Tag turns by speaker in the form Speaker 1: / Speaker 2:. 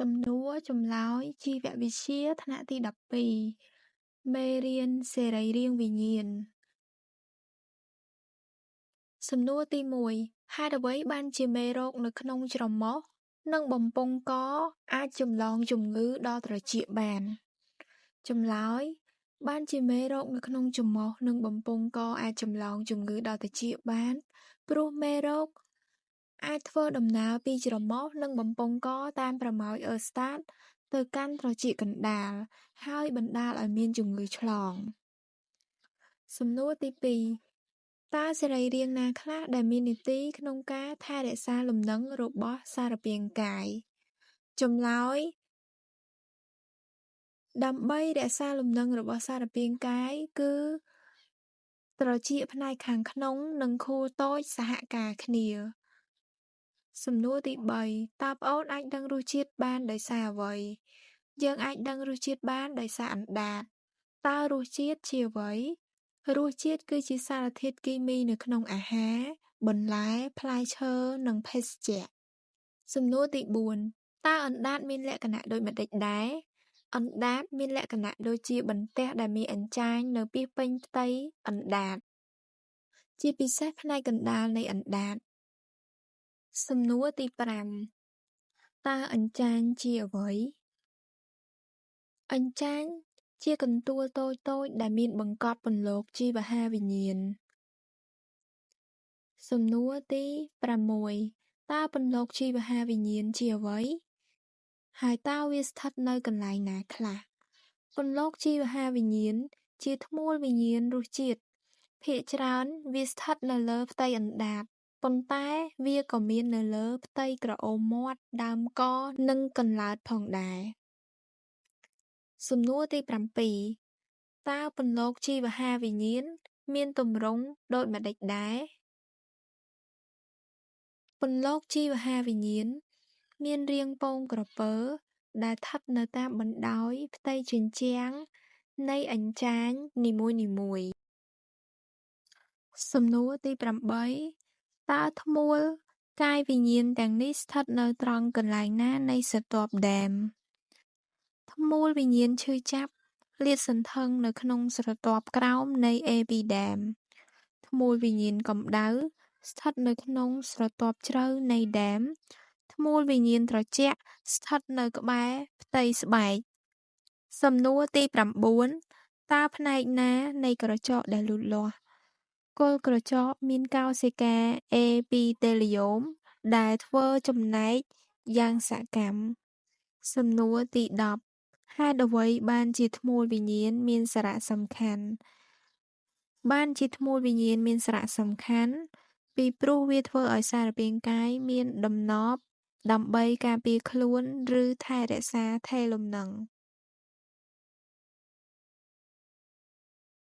Speaker 1: សំណួរចម្លើយជីវវិទ្យាថ្នាក់ទី12មេរៀនសរីរាង្គវិញ្ញាណសំណួរទី1ហេតុអ្វីបានជាមេរោគនៅក្នុងច្រមុះនិងបំពង់កអាចចម្លងជំងឺដល់ត្រចៀកបានចម្លើយបានជាមេរោគនៅក្នុងច្រមុះនិងបំពង់កអាចចម្លងជំងឺដល់ត្រចៀកបានព្រោះមេរោគអាចធ្វើដំណើរពីច្រមុះនិងបំពង់កតាមប្រម៉ោយអឺស្តាតទៅកាន់ត្រចៀកកណ្ដាលហើយបណ្ដាលឲ្យមានជំងឺឆ្លងសំណួរទី2តើសរីរាង្គណាខ្លះដែលមាននីតិក្នុងការថែរក្សាលំនឹងរបស់សារពាង្គកាយចម្លើយដើម្បីរក្សាលំនឹងរបស់សារពាង្គកាយគឺត្រចៀកផ្នែកខាងក្នុងនិងខួរតូចសហការគ្នាសំណួរទី3តើប្អូនអាចដឹងរសជាតិបានដោយសារអ្វីយើងអាចដឹងរសជាតិបានដោយសារអណ្ដាតតើរសជាតិជាអ្វីរសជាតិគឺជាសារធាតុគីមីនៅក្នុងអាហារបន្លែផ្លែឈើនិងភេសជ្ជៈសំណួរទី4តើអណ្ដាតមានលក្ខណៈដូចម្តេចដែរអណ្ដាតមានលក្ខណៈដូចជាបន្ទះដែលមានអញ្ចាញនៅពាសពេញផ្ទៃអណ្ដាតជាពិសេសផ្នែកកណ្ដាលនៃអណ្ដាតសំណួរទី5តើអញ្ចាញជាអ្វីអញ្ចាញជាកន្ទួលតូចៗដែលមានបង្កប់ពន្លកជីវហាវិញ្ញាណសំណួរទី6តើពន្លកជីវហាវិញ្ញាណជាអ្វីហើយតើវាស្ថិតនៅកន្លែងណាខ្លះពន្លកជីវហាវិញ្ញាណជាធ្មួលវិញ្ញាណរសជាតិភាគច្រើនវាស្ថិតនៅលើផ្ទៃអណ្ដាតប៉ុន្តែវាក៏មាននៅលើផ្ទៃក្រអូមមាត់ដើមកនិងកន្លើតផងដែរសំណួរទី7តើពន្លកជីវហាវិញ្ញាណមានទម្រង់ដូចម្តេចដែរពន្លកជីវហាវិញ្ញាណមានរាងពងក្រពើដែលស្ថិតនៅតាមបណ្ដោយផ្ទៃជញ្ជាំងនៃអញ្ចាញនីមួយៗសំណួរទី8តើធ្មួលកាយវិញ្ញាណទាំងនេះស្ថិតនៅត្រង់កន្លែងណានៃស្រទាប់ដែមធ្មួលវិញ្ញាណឈឺចាប់លាតសន្ធឹងនៅក្នុងស្រទាប់ក្រោមនៃអេពីដែមធ្មួលវិញ្ញាណកម្ដៅស្ថិតនៅក្នុងស្រទាប់ជ្រៅនៃដែមធ្មួលវិញ្ញាណត្រជាក់ស្ថិតនៅក្បែរផ្ទៃស្បែកសំណួរទី9តើផ្នែកណានៃក្រចកដែលលូតលាស់គល់ក្រចកមានកោសិកាអេពីតេលីយ៉ូមដែលធ្វើចំណែកយ៉ាងសកម្មសំណួរទី10ហេតុអ្វីបានជាធ្មួលវិញ្ញាណមានសារៈសំខាន់បានជាធ្មួលវិញ្ញាណមានសារៈសំខាន់ពីព្រោះវាធ្វើឲ្យសារពាង្គកាយមានដំណប់ដើម្បីការពារខ្លួនឬថែរក្សាថេរលំនឹង